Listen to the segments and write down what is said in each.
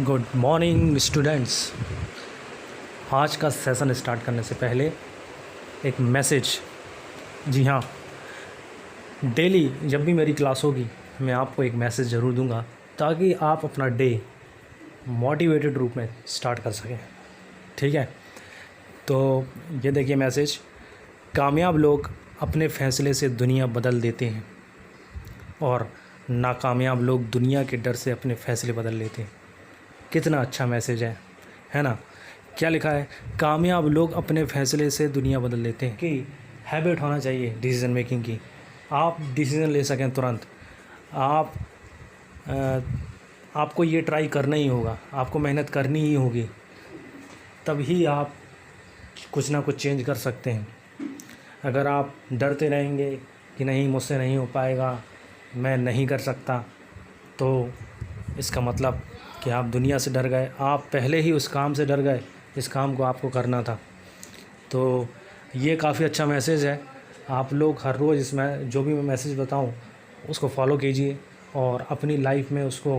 Good morning students. आज का session start करने से पहले एक मैसेज। जी हाँ, डेली जब भी मेरी क्लास होगी मैं आपको एक मैसेज ज़रूर दूंगा ताकि आप अपना डे मोटिवेटेड रूप में स्टार्ट कर सकें। ठीक है, तो ये देखिए मैसेज। कामयाब लोग अपने फ़ैसले से दुनिया बदल देते हैं और नाकामयाब लोग दुनिया के डर से अपने फ़ैसले बदल लेते हैं। कितना अच्छा मैसेज है ना। क्या लिखा है? कामयाब लोग अपने फ़ैसले से दुनिया बदल लेते हैं। कि हैबिट होना चाहिए डिसीज़न मेकिंग की, आप डिसीज़न ले सकें तुरंत। आपको ये ट्राई करना ही होगा, आपको मेहनत करनी ही होगी, तभी आप कुछ ना कुछ चेंज कर सकते हैं। अगर आप डरते रहेंगे कि नहीं मुझसे नहीं हो पाएगा, मैं नहीं कर सकता, तो इसका मतलब कि आप दुनिया से डर गए। आप पहले ही उस काम से डर गए, इस काम को आपको करना था। तो ये काफ़ी अच्छा मैसेज है। आप लोग हर रोज़ इसमें जो भी मैं मैसेज बताऊं उसको फॉलो कीजिए और अपनी लाइफ में उसको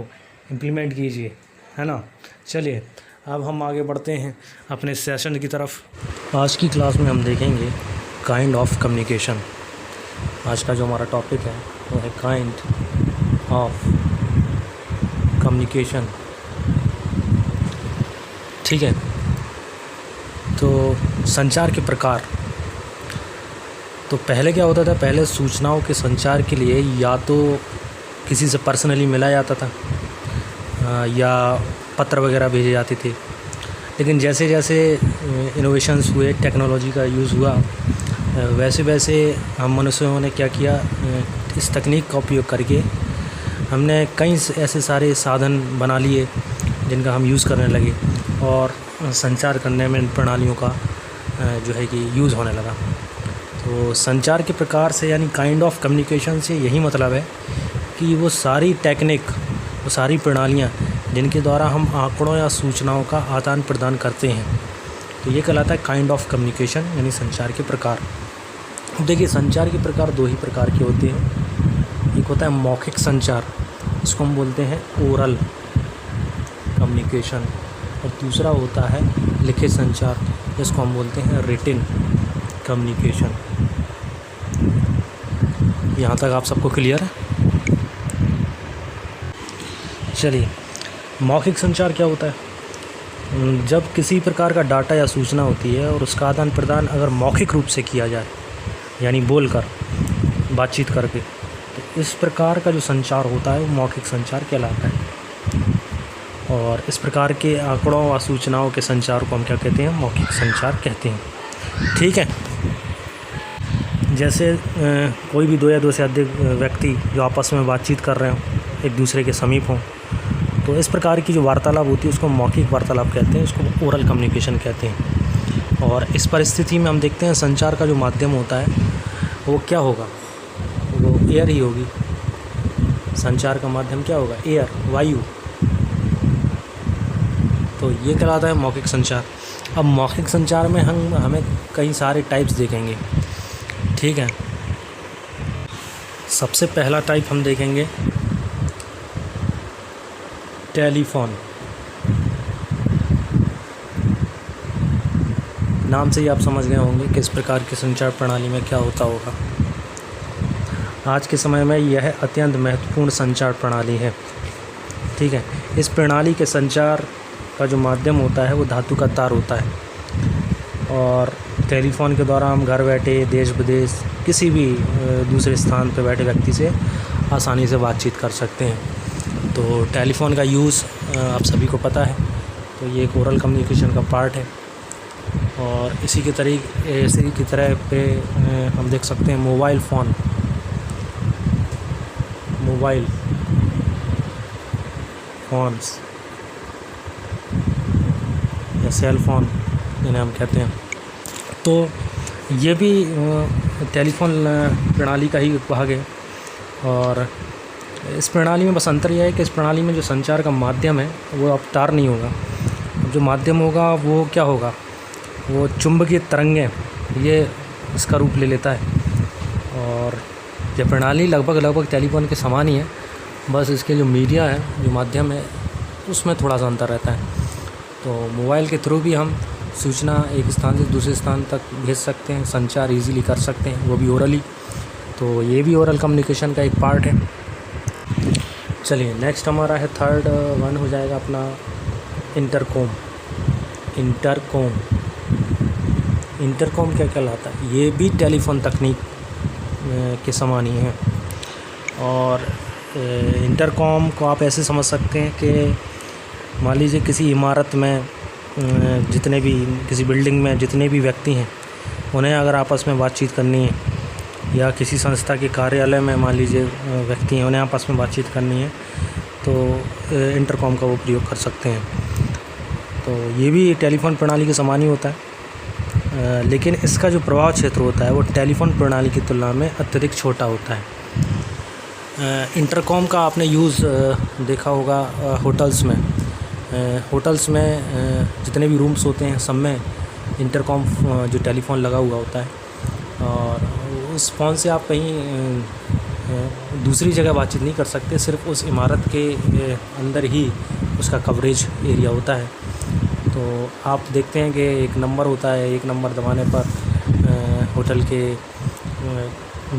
इम्प्लीमेंट कीजिए, है ना। चलिए अब हम आगे बढ़ते हैं अपने सेशन की तरफ। आज की क्लास में हम देखेंगे काइंड ऑफ कम्युनिकेशन। आज का जो हमारा टॉपिक है वो है काइंड ऑफ कम्युनिकेशन। ठीक है, तो संचार के प्रकार। तो पहले क्या होता था? पहले सूचनाओं के संचार के लिए या तो किसी से पर्सनली मिला जाता था या पत्र वगैरह भेजे जाते थे। लेकिन जैसे जैसे इनोवेशंस हुए, टेक्नोलॉजी का यूज़ हुआ, वैसे वैसे हम मनुष्यों ने क्या किया, इस तकनीक का उपयोग करके हमने कई ऐसे सारे साधन बना लिए जिनका हम यूज़ करने लगे और संचार करने में इन प्रणालियों का जो है कि यूज़ होने लगा। तो संचार के प्रकार से यानी काइंड ऑफ कम्युनिकेशन से यही मतलब है कि वो सारी टेक्निक, वो सारी प्रणालियाँ जिनके द्वारा हम आंकड़ों या सूचनाओं का आदान प्रदान करते हैं, तो ये कहलाता है काइंड ऑफ कम्युनिकेशन यानी संचार के प्रकार। देखिए, संचार के प्रकार दो ही प्रकार के होते हैं। एक होता है मौखिक संचार, इसको हम बोलते हैं ओरल कम्युनिकेशन, और दूसरा होता है लिखित संचार, जिसको हम बोलते हैं रिटिन कम्युनिकेशन। यहाँ तक आप सबको क्लियर है? चलिए, मौखिक संचार क्या होता है? जब किसी प्रकार का डाटा या सूचना होती है और उसका आदान प्रदान अगर मौखिक रूप से किया जाए, यानी बोलकर, बातचीत करके, तो इस प्रकार का जो संचार होता है वो मौखिक संचार कहलाता है। और इस प्रकार के आंकड़ों व सूचनाओं के संचार को हम क्या कहते हैं? मौखिक संचार कहते हैं। ठीक है, जैसे कोई भी दो या दो से अधिक व्यक्ति जो आपस में बातचीत कर रहे हों, एक दूसरे के समीप हों, तो इस प्रकार की जो वार्तालाप होती है उसको मौखिक वार्तालाप कहते हैं, उसको ओरल कम्युनिकेशन कहते हैं। और इस परिस्थिति में हम देखते हैं संचार का जो माध्यम होता है वो क्या होगा? वो एयर ही होगी। संचार का माध्यम क्या होगा? एयर, वायु। तो ये कहलाता है मौखिक संचार। अब मौखिक संचार में हमें कई सारे टाइप्स देखेंगे। ठीक है, सबसे पहला टाइप हम देखेंगे टेलीफोन। नाम से ही आप समझ गए होंगे कि इस प्रकार की संचार प्रणाली में क्या होता होगा। आज के समय में यह अत्यंत महत्वपूर्ण संचार प्रणाली है। ठीक है, इस प्रणाली के संचार का जो माध्यम होता है वो धातु का तार होता है और टेलीफोन के द्वारा हम घर बैठे देश विदेश किसी भी दूसरे स्थान पर बैठे व्यक्ति से आसानी से बातचीत कर सकते हैं। तो टेलीफोन का यूज़ आप सभी को पता है, तो ये एक ओरल कम्युनिकेशन का पार्ट है। और इसी की तरह पे हम देख सकते हैं मोबाइल फ़ोन्स या सेल फ़ोन जिन्हें हम कहते हैं, तो ये भी टेलीफोन प्रणाली का ही भाग है। और इस प्रणाली में बस अंतर यह है कि इस प्रणाली में जो संचार का माध्यम है वो अब तार नहीं होगा। जो माध्यम होगा वो क्या होगा? वो चुंबकीय तरंगें, ये इसका रूप ले लेता है। और यह प्रणाली लगभग टेलीफोन के समान ही है, बस इसके जो मीडिया है, जो माध्यम है, उसमें थोड़ा सा अंतर रहता है। तो मोबाइल के थ्रू भी हम सूचना एक स्थान से दूसरे स्थान तक भेज सकते हैं, संचार इजीली कर सकते हैं, वो भी ओरली। तो ये भी ओरल कम्युनिकेशन का एक पार्ट है। चलिए नेक्स्ट हमारा है थर्ड वन हो जाएगा अपना इंटरकॉम। इंटरकॉम क्या कहलाता है? ये भी टेलीफोन तकनीक के समान ही है। और इंटरकॉम को आप ऐसे समझ सकते हैं कि मान लीजिए किसी इमारत में जितने भी किसी बिल्डिंग में जितने भी व्यक्ति हैं उन्हें अगर आपस में बातचीत करनी है, या किसी संस्था के कार्यालय में मान लीजिए व्यक्ति हैं उन्हें आपस में बातचीत करनी है, तो इंटरकॉम का वो प्रयोग कर सकते हैं। तो ये भी टेलीफोन प्रणाली के समान ही होता है, लेकिन इसका जो प्रभाव क्षेत्र होता है वो टेलीफोन प्रणाली की तुलना में अत्यधिक छोटा होता है। इंटरकॉम का आपने यूज़ देखा होगा होटल्स में जितने भी रूम्स होते हैं सब में इंटरकॉम जो टेलीफोन लगा हुआ होता है, और उस फ़ोन से आप कहीं दूसरी जगह बातचीत नहीं कर सकते, सिर्फ उस इमारत के अंदर ही उसका कवरेज एरिया होता है। तो आप देखते हैं कि एक नंबर होता है, एक नंबर दबाने पर होटल के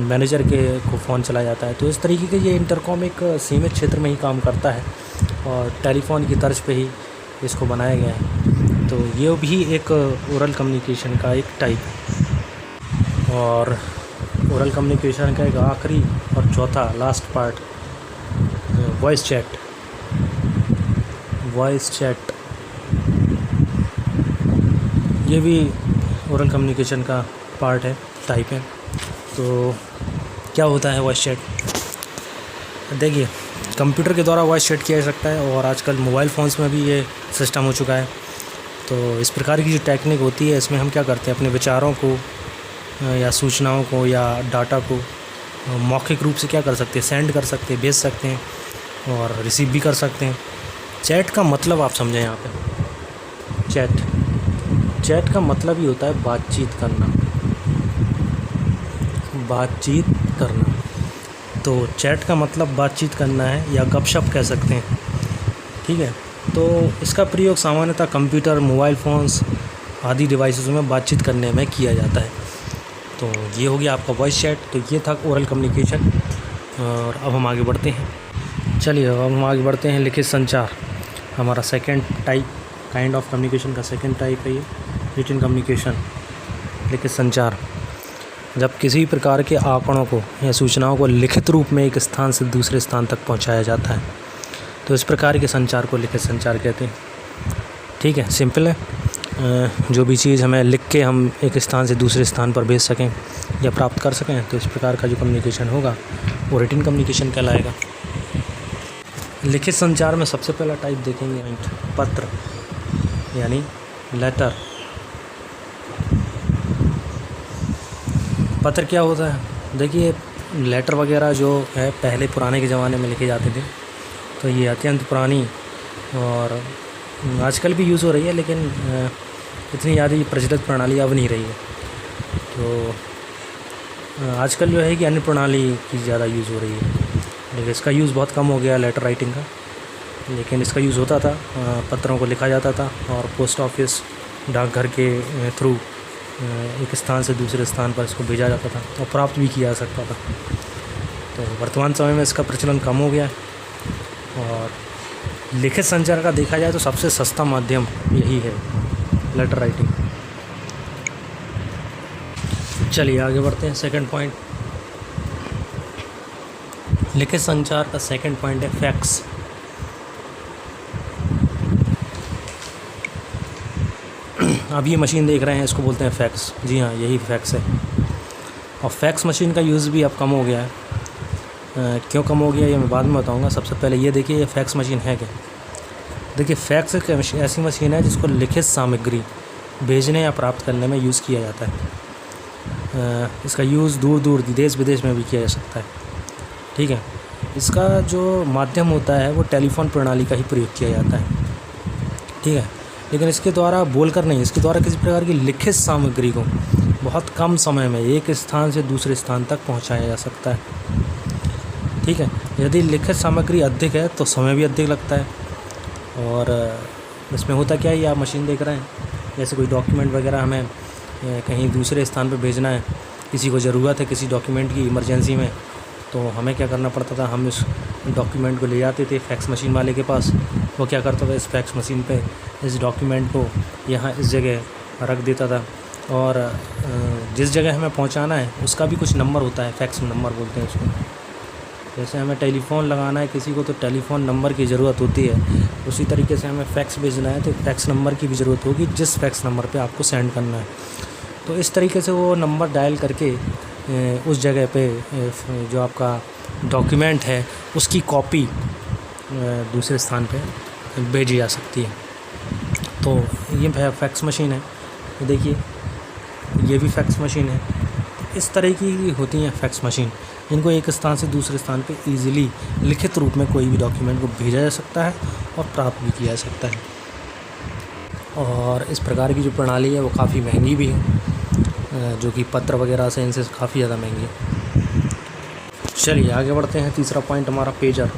मैनेजर को फ़ोन चला जाता है। तो इस तरीके के ये इंटरकॉम एक सीमित क्षेत्र में ही काम करता है और टेलीफोन की तर्ज पे ही इसको बनाया गया है। तो ये भी एक ओरल कम्युनिकेशन का एक टाइप है। और ओरल कम्युनिकेशन का एक आखिरी और चौथा लास्ट पार्ट वॉइस चैट। ये भी ओरल कम्युनिकेशन का पार्ट है, टाइप है। तो क्या होता है वॉइस चैट? देखिए, कंप्यूटर के द्वारा वॉइस चैट किया जा सकता है और आजकल मोबाइल फ़ोन्स में भी ये सिस्टम हो चुका है। तो इस प्रकार की जो टेक्निक होती है इसमें हम क्या करते हैं, अपने विचारों को या सूचनाओं को या डाटा को मौखिक रूप से क्या कर सकते हैं, सेंड कर सकते हैं, भेज सकते हैं और रिसीव भी कर सकते हैं। चैट का मतलब आप समझें यहाँ पे। चैट का मतलब ही होता है बातचीत करना। तो चैट का मतलब बातचीत करना है या गपशप कह सकते हैं, ठीक है। तो इसका प्रयोग सामान्यतः कंप्यूटर, मोबाइल फ़ोन्स आदि डिवाइसेस में बातचीत करने में किया जाता है। तो ये हो गया आपका वॉइस चैट। तो ये था ओरल कम्युनिकेशन। और अब हम आगे बढ़ते हैं। चलिए अब हम आगे बढ़ते हैं लिखित संचार। हमारा second type kind of communication का सेकंड टाइप है ये रिटन कम्युनिकेशन, लिखित संचार। जब किसी प्रकार के आंकड़ों को या सूचनाओं को लिखित रूप में एक स्थान से दूसरे स्थान तक पहुंचाया जाता है, तो इस प्रकार के संचार को लिखित संचार कहते हैं। ठीक है, सिंपल है। जो भी चीज़ हमें लिख के हम एक स्थान से दूसरे स्थान पर भेज सकें या प्राप्त कर सकें, तो इस प्रकार का जो कम्युनिकेशन होगा वो रिटन कम्युनिकेशन कहलाएगा। लिखित संचार में सबसे पहला टाइप देखेंगे पत्र यानी लेटर। पत्र क्या होता है? देखिए, लेटर वगैरह जो है पहले पुराने के ज़माने में लिखे जाते थे, तो ये अत्यंत पुरानी और आजकल भी यूज़ हो रही है, लेकिन इतनी ज़्यादा प्रचलित प्रणाली अब नहीं रही है। तो आजकल जो है कि अन्य प्रणाली की ज़्यादा यूज़ हो रही है, लेकिन इसका यूज़ बहुत कम हो गया लेटर राइटिंग का। लेकिन इसका यूज़ होता था, पत्रों को लिखा जाता था और पोस्ट ऑफिस, डाकघर के थ्रू एक स्थान से दूसरे स्थान पर इसको भेजा जाता था और प्राप्त भी किया जा सकता था। तो वर्तमान समय में इसका प्रचलन कम हो गया है और लिखित संचार का देखा जाए तो सबसे सस्ता माध्यम यही है, लेटर राइटिंग। चलिए आगे बढ़ते हैं। सेकंड पॉइंट, लिखित संचार का सेकंड पॉइंट है फैक्स। अब ये मशीन देख रहे हैं, इसको बोलते हैं फैक्स। जी हाँ, यही फैक्स है। और फैक्स मशीन का यूज़ भी अब कम हो गया है। क्यों कम हो गया ये मैं बाद में बताऊंगा। सबसे पहले ये देखिए, ये फैक्स मशीन है क्या। देखिए, फैक्स एक ऐसी मशीन है जिसको लिखित सामग्री भेजने या प्राप्त करने में यूज़ किया जाता है। इसका यूज़ दूर दूर देश विदेश में भी किया जा सकता है। ठीक है, इसका जो माध्यम होता है वो टेलीफोन प्रणाली का ही प्रयोग किया जाता है। ठीक है, लेकिन इसके द्वारा बोलकर नहीं, इसके द्वारा किसी प्रकार की लिखित सामग्री को बहुत कम समय में एक स्थान से दूसरे स्थान तक पहुंचाया जा सकता है। ठीक है, यदि लिखित सामग्री अधिक है तो समय भी अधिक लगता है। और इसमें होता क्या है, ये आप मशीन देख रहे हैं, जैसे कोई डॉक्यूमेंट वगैरह हमें कहीं दूसरे स्थान पे भेजना है, किसी को ज़रूरत है किसी डॉक्यूमेंट की इमरजेंसी में, तो हमें क्या करना पड़ता था, हम इस डॉक्यूमेंट को ले जाते थे फैक्स मशीन वाले के पास। वो क्या करता था, इस फैक्स मशीन पे इस डॉक्यूमेंट को यहाँ इस जगह रख देता था, और जिस जगह हमें पहुँचाना है उसका भी कुछ नंबर होता है, फैक्स नंबर बोलते हैं उसको। जैसे हमें टेलीफ़ोन लगाना है किसी को तो टेलीफ़ोन नंबर की ज़रूरत होती है, उसी तरीके से हमें फैक्स भेजना है तो फैक्स नंबर की भी ज़रूरत होगी जिस फैक्स नंबर पे आपको सेंड करना है। तो इस तरीके से वो नंबर डायल करके उस जगह पे जो आपका डॉक्यूमेंट है उसकी कॉपी दूसरे स्थान पे भेजी जा सकती है। तो ये फैक्स मशीन है, देखिए ये भी फैक्स मशीन है। इस तरह की होती हैं फैक्स मशीन, जिनको एक स्थान से दूसरे स्थान पे इजीली लिखित रूप में कोई भी डॉक्यूमेंट को भेजा जा सकता है और प्राप्त भी किया जा सकता है। और इस प्रकार की जो प्रणाली है वो काफ़ी महंगी भी है, जो कि पत्र वगैरह से इनसे काफ़ी ज़्यादा महंगी है। चलिए आगे बढ़ते हैं। तीसरा पॉइंट हमारा पेजर।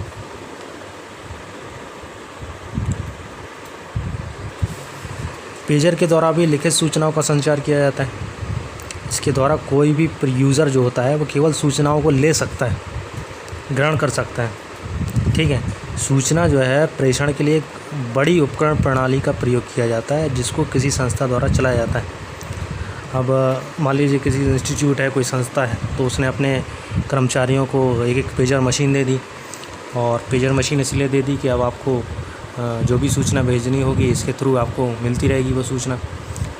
पेजर के द्वारा भी लिखित सूचनाओं का संचार किया जाता है। इसके द्वारा कोई भी यूज़र जो होता है वो केवल सूचनाओं को ले सकता है, ग्रहण कर सकता है। ठीक है, सूचना जो है प्रेषण के लिए एक बड़ी उपकरण प्रणाली का प्रयोग किया जाता है जिसको किसी संस्था द्वारा चलाया जाता है। अब मान लीजिए किसी इंस्टीट्यूट है, कोई संस्था है, तो उसने अपने कर्मचारियों को एक पेजर मशीन दे दी, और पेजर मशीन इसलिए दे दी कि अब आपको जो भी सूचना भेजनी होगी इसके थ्रू आपको मिलती रहेगी वो सूचना।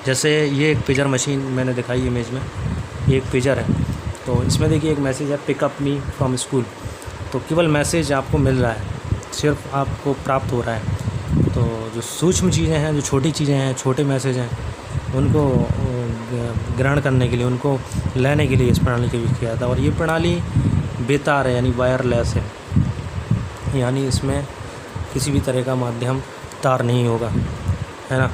जैसे ये एक पेजर मशीन मैंने दिखाई इमेज में, ये एक पेजर है, तो इसमें देखिए एक मैसेज है, पिकअप मी फ्रॉम स्कूल। तो केवल मैसेज आपको मिल रहा है, सिर्फ आपको प्राप्त हो रहा है। तो जो सूक्ष्म चीज़ें हैं, जो छोटी चीज़ें हैं, छोटे मैसेज हैं, उनको ग्रहण करने के लिए, उनको लेने के लिए इस प्रणाली का यूज़ किया जाता है। और ये प्रणाली बेतार है, यानी वायरलेस है, यानी इसमें किसी भी तरह का माध्यम तार नहीं होगा, है ना।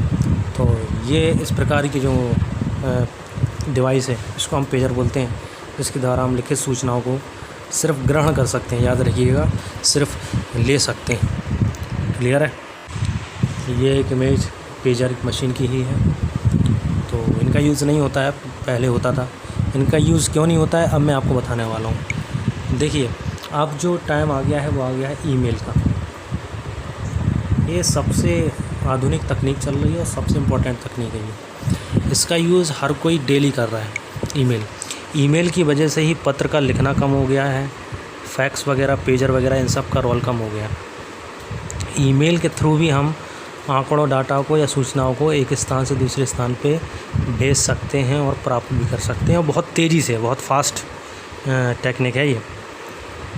तो ये इस प्रकार की जो डिवाइस है इसको हम पेजर बोलते हैं, जिसके द्वारा हम लिखित सूचनाओं को सिर्फ ग्रहण कर सकते हैं, याद रखिएगा, सिर्फ ले सकते हैं। क्लियर है। ये एक इमेज पेजर मशीन की ही है। तो इनका यूज़ नहीं होता है, पहले होता था। इनका यूज़ क्यों नहीं होता है अब मैं आपको बताने वाला हूँ। देखिए अब जो टाइम आ गया है वो आ गया है ईमेल का। ये सबसे आधुनिक तकनीक चल रही है और सबसे इम्पोर्टेंट तकनीक है ये। इसका यूज़ हर कोई डेली कर रहा है। ईमेल की वजह से ही पत्र का लिखना कम हो गया है, फैक्स वगैरह, पेजर वगैरह, इन सब का रोल कम हो गया। ईमेल के थ्रू भी हम आंकड़ों, डाटा को या सूचनाओं को एक स्थान से दूसरे स्थान पे भेज सकते हैं और प्राप्त भी कर सकते हैं, और बहुत तेज़ी से, बहुत फास्ट टेक्निक है ये,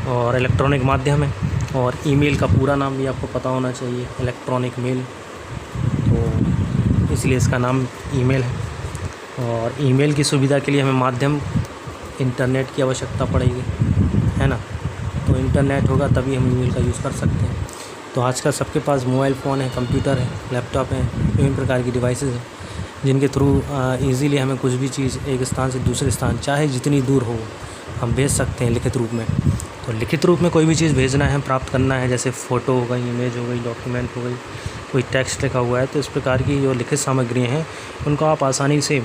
और इलेक्ट्रॉनिक माध्यम है। और ईमेल का पूरा नाम भी आपको पता होना चाहिए, इलेक्ट्रॉनिक मेल, तो इसलिए इसका नाम ईमेल है। और ईमेल की सुविधा के लिए हमें माध्यम इंटरनेट की आवश्यकता पड़ेगी, है ना। तो इंटरनेट होगा तभी हम ईमेल का यूज़ कर सकते हैं। तो आजकल सबके पास मोबाइल फ़ोन है, कंप्यूटर है, लैपटॉप है, विभिन्न प्रकार की डिवाइसेस हैं, जिनके थ्रू ईज़िली हमें कुछ भी चीज़ एक स्थान से दूसरे स्थान, चाहे जितनी दूर हो, हम भेज सकते हैं लिखित रूप में। तो लिखित रूप में कोई भी चीज़ भेजना है, प्राप्त करना है, जैसे फ़ोटो हो गई, इमेज हो गई, डॉक्यूमेंट हो गई, कोई टेक्स्ट लिखा हुआ है, तो इस प्रकार की जो लिखित सामग्री हैं उनको आप आसानी से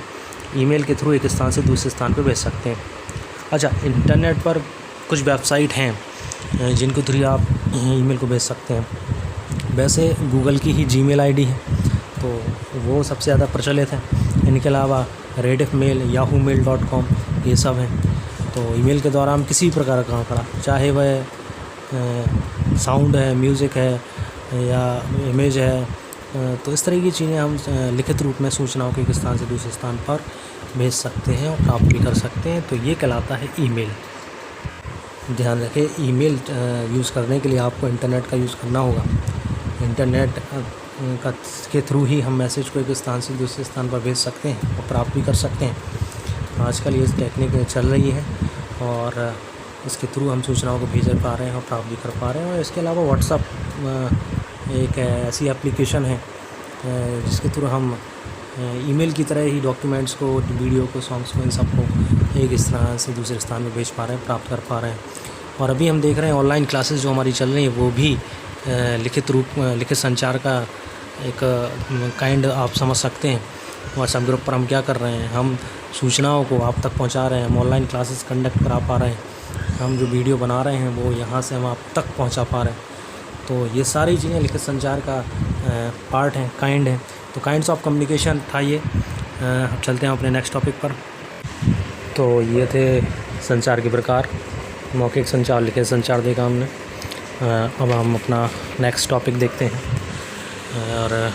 ईमेल के थ्रू एक स्थान से दूसरे स्थान पर भेज सकते हैं। अच्छा, इंटरनेट पर कुछ वेबसाइट हैं जिनको थ्रू आप ईमेल को भेज सकते हैं। वैसे गूगल की ही जीमेल आईडी है, तो वो सबसे ज़्यादा प्रचलित है। इनके अलावा रेडिफ मेल, yahoo-mail.com, ये सब हैं। तो ईमेल के द्वारा हम किसी भी प्रकार का आंकड़ा, चाहे वह साउंड है, म्यूज़िक है या इमेज है, तो इस तरह की चीज़ें हम लिखित रूप में सूचनाओं को एक स्थान से दूसरे स्थान पर भेज सकते हैं और प्राप्त भी कर सकते हैं। तो ये कहलाता है ईमेल। ध्यान रखें, ईमेल यूज़ करने के लिए आपको इंटरनेट का यूज़ करना होगा। इंटरनेट के थ्रू ही हम मैसेज को एक स्थान से दूसरे स्थान पर भेज सकते हैं और प्राप्त भी कर सकते हैं। आजकल ये टेक्निक चल रही है और इसके थ्रू हम सूचनाओं को भेज पा रहे हैं और प्राप्त भी कर पा रहे हैं। और इसके अलावा व्हाट्सअप एक ऐसी एप्लीकेशन है जिसके थ्रू हम ईमेल की तरह ही डॉक्यूमेंट्स को, वीडियो को, सॉन्ग्स को, इन सबको एक स्थान से दूसरे स्थान में भेज पा रहे हैं, प्राप्त कर पा रहे हैं। और अभी हम देख रहे हैं ऑनलाइन क्लासेस जो हमारी चल रही हैं वो भी लिखित संचार का एक काइंड आप समझ सकते हैं। व्हाट्सएप ग्रुप पर हम क्या कर रहे हैं, हम सूचनाओं को आप तक पहुंचा रहे हैं, हम ऑनलाइन क्लासेस कंडक्ट करा पा रहे हैं, हम जो वीडियो बना रहे हैं वो यहाँ से हम आप तक पहुंचा पा रहे हैं। तो ये सारी चीज़ें लिखित संचार का पार्ट हैं, काइंड है। तो काइंड्स ऑफ कम्युनिकेशन था ये। अब चलते हैं अपने नेक्स्ट टॉपिक पर। तो ये थे संचार के प्रकार, मौखिक संचार, लिखित संचार देखा हमने। अब हम अपना नेक्स्ट टॉपिक देखते हैं। और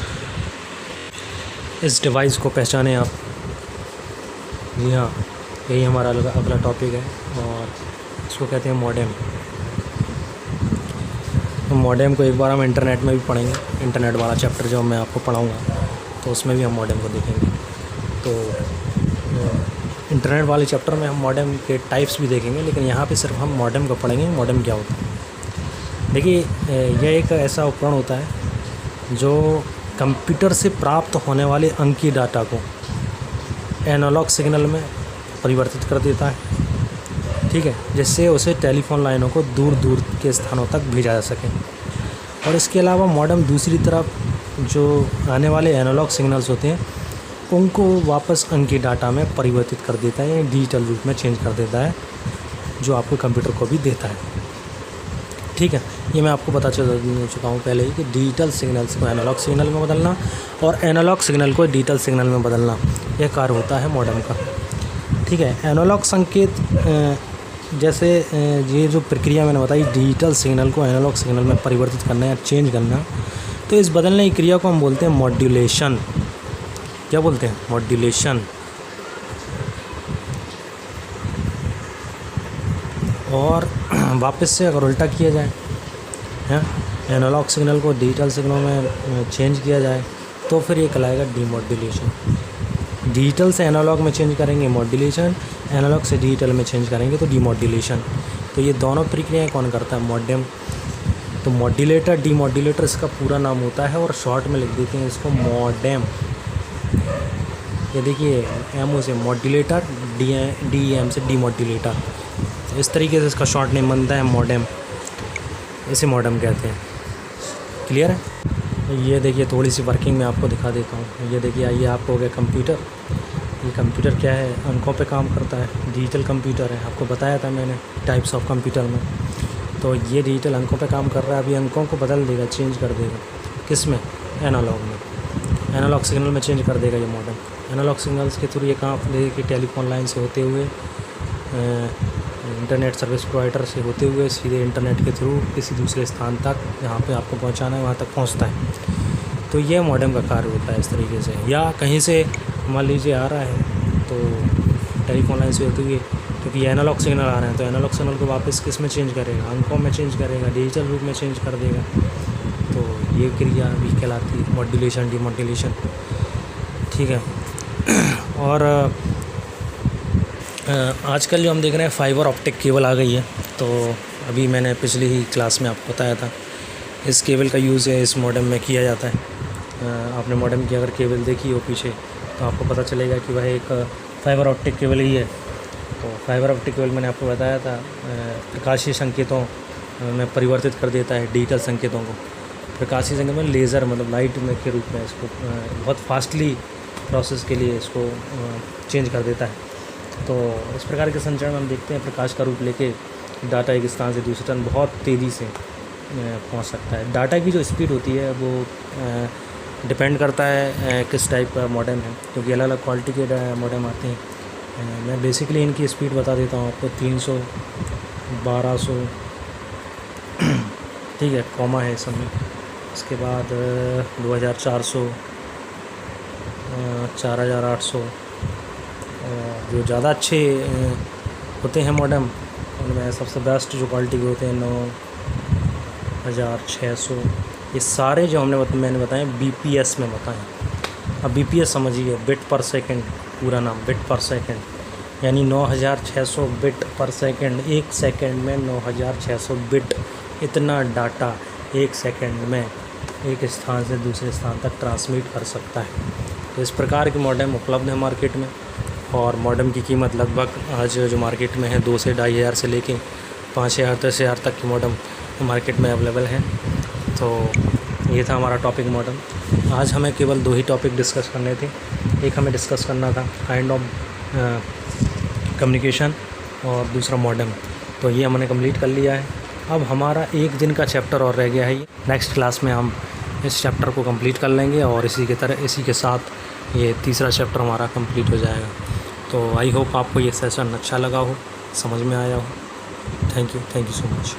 इस डिवाइस को पहचाने आप। जी हाँ, यही हमारा अगला टॉपिक है और इसको कहते हैं मॉडेम। तो मॉडेम को एक बार हम इंटरनेट में भी पढ़ेंगे। इंटरनेट वाला चैप्टर जो मैं आपको पढ़ाऊँगा तो उसमें भी हम मॉडेम को देखेंगे। तो इंटरनेट वाले चैप्टर में हम मॉडेम के टाइप्स भी देखेंगे, लेकिन यहाँ पे सिर्फ हम मॉडेम को पढ़ेंगे। मॉडेम क्या होता है? देखिए, यह एक ऐसा उपकरण होता है जो कंप्यूटर से प्राप्त होने वाले अंकीय डाटा को एनालॉग सिग्नल में परिवर्तित कर देता है, ठीक है, जिससे उसे टेलीफोन लाइनों को दूर दूर के स्थानों तक भेजा जा सके। और इसके अलावा मॉडेम दूसरी तरफ जो आने वाले एनालॉग सिग्नल्स होते हैं उनको वापस अंकीय डाटा में परिवर्तित कर देता है, डिजिटल रूप में चेंज कर देता है, जो आपको कंप्यूटर को भी देता है। ठीक है, ये मैं आपको बता चुका हूँ पहले ही कि डिजिटल सिग्नल्स को एनालॉग सिग्नल में बदलना और एनालॉग सिग्नल को डिजिटल सिग्नल में बदलना, यह कार्य होता है मॉडेम का। ठीक है, एनालॉग संकेत जैसे ये जो प्रक्रिया मैंने बताई, डिजिटल सिग्नल को एनालॉग सिग्नल में परिवर्तित करना या चेंज करना, तो इस बदलने की क्रिया को हम बोलते हैं मॉड्यूलेशन। क्या बोलते हैं? मॉड्यूलेशन। और वापस से अगर उल्टा किया जाए, हैं, एनालॉग सिग्नल को डिजिटल सिग्नल में चेंज किया जाए तो फिर ये कहलाएगा डीमॉड्यूलेशन। डिजिटल से एनालॉग में चेंज करेंगे मॉड्यूलेशन, एनालॉग से डिजिटल में चेंज करेंगे तो डीमॉड्यूलेशन। तो ये दोनों प्रक्रियाएं कौन करता है? मॉडेम। तो मॉड्यूलेटर, डीमॉड्यूलेटर इसका पूरा नाम होता है और शॉर्ट में लिख देते हैं इसको मॉडेम। ये देखिए, एमओ से मॉड्यूलेटर, डीएम से डीमॉड्यूलेटर, इस तरीके से इसका शॉर्ट नेम बनता है मॉडेम। इसे मॉडेम कहते हैं। क्लियर है? ये देखिए, थोड़ी सी वर्किंग में आपको दिखा देता हूँ। ये देखिए, आइए, आपको हो गया कंप्यूटर। ये कंप्यूटर क्या है? अंकों पे काम करता है, डिजिटल कंप्यूटर है। आपको बताया था मैंने टाइप्स ऑफ कंप्यूटर में। तो ये डिजिटल अंकों पे काम कर रहा है। अभी अंकों को बदल देगा, चेंज कर देगा। किस में? एनालॉग में। एनालॉग सिग्नल में चेंज कर देगा ये मॉडेम। एनालॉग सिग्नल्स के थ्रू ये काम देखिए, टेलीफोन लाइन से होते हुए, इंटरनेट सर्विस प्रोवाइडर से होते हुए सीधे इंटरनेट के थ्रू किसी दूसरे स्थान तक, जहाँ पे आपको पहुँचाना है वहाँ तक पहुँचता है। तो ये मॉडेम का कार्य होता है इस तरीके से। या कहीं से मान लीजिए आ रहा है तो टेलीफोन लाइन से होते हुए, क्योंकि एनालॉग सिग्नल आ रहे हैं तो एनालॉग सिग्नल को वापस किस में चेंज करेगा? अंकों में चेंज करेगा, डिजिटल रूप में चेंज कर देगा। तो ये क्रिया भी कहलाती है मॉड्यूलेशन, डीमॉड्यूलेशन। ठीक है। और आजकल जो हम देख रहे हैं फाइबर ऑप्टिक केबल आ गई है। तो अभी मैंने पिछली ही क्लास में आपको बताया था, इस केबल का यूज़ है इस मॉडेम में किया जाता है। आपने मॉडेम की अगर केबल देखी हो पीछे तो आपको पता चलेगा कि वह एक फाइबर ऑप्टिक केबल ही है। तो फाइबर ऑप्टिक केबल मैंने आपको बताया था प्रकाशीय संकेतों में परिवर्तित कर देता है डिजिटल संकेतों को। प्रकाशीय संकेत में लेज़र, मतलब लाइट में के रूप में इसको बहुत फास्टली प्रोसेस के लिए इसको चेंज कर देता है। तो इस प्रकार के संचरण में हम देखते हैं प्रकाश का रूप लेके डाटा एक स्थान से दूसरे स्थान बहुत तेज़ी से पहुंच सकता है। डाटा की जो स्पीड होती है वो डिपेंड करता है किस टाइप का मॉडेम है, क्योंकि अलग अलग क्वालिटी के मॉडेम आते हैं। मैं बेसिकली इनकी स्पीड बता देता हूँ आपको। 300, 1200, ठीक है, कॉमा है सब में। इसके बाद 2400, 4800। जो ज़्यादा अच्छे होते हैं मॉडेम, उनमें सबसे बेस्ट जो क्वालिटी के होते हैं 9600। ये सारे जो मैंने बताए बीपीएस में बताएं। अब बीपीएस समझिए, बिट पर सेकंड, पूरा नाम बिट पर सेकंड, यानी 9600 बिट पर सेकंड। एक सेकंड में 9600 बिट, इतना डाटा एक सेकंड में एक स्थान से दूसरे स्थान तक ट्रांसमिट कर सकता है। तो इस प्रकार के मॉडेम उपलब्ध है मार्केट में। और मॉडेम की कीमत लगभग आज जो मार्केट में है 2 से 2500 से लेके 5000, 10,000 तक की मॉडेम मार्केट में अवेलेबल है। तो ये था हमारा टॉपिक मॉडर्न। आज हमें केवल 2 ही टॉपिक डिस्कस करने थे। एक हमें डिस्कस करना था काइंड ऑफ कम्युनिकेशन और दूसरा मॉडर्न। तो ये हमने कंप्लीट कर लिया है। अब हमारा 1 दिन का चैप्टर और रह गया है। ये नेक्स्ट क्लास में हम इस चैप्टर को कंप्लीट कर लेंगे और इसी के साथ ये तीसरा चैप्टर हमारा कंप्लीट हो जाएगा। तो आई होप आपको ये सेशन अच्छा लगा हो, समझ में आया हो। Thank you so much.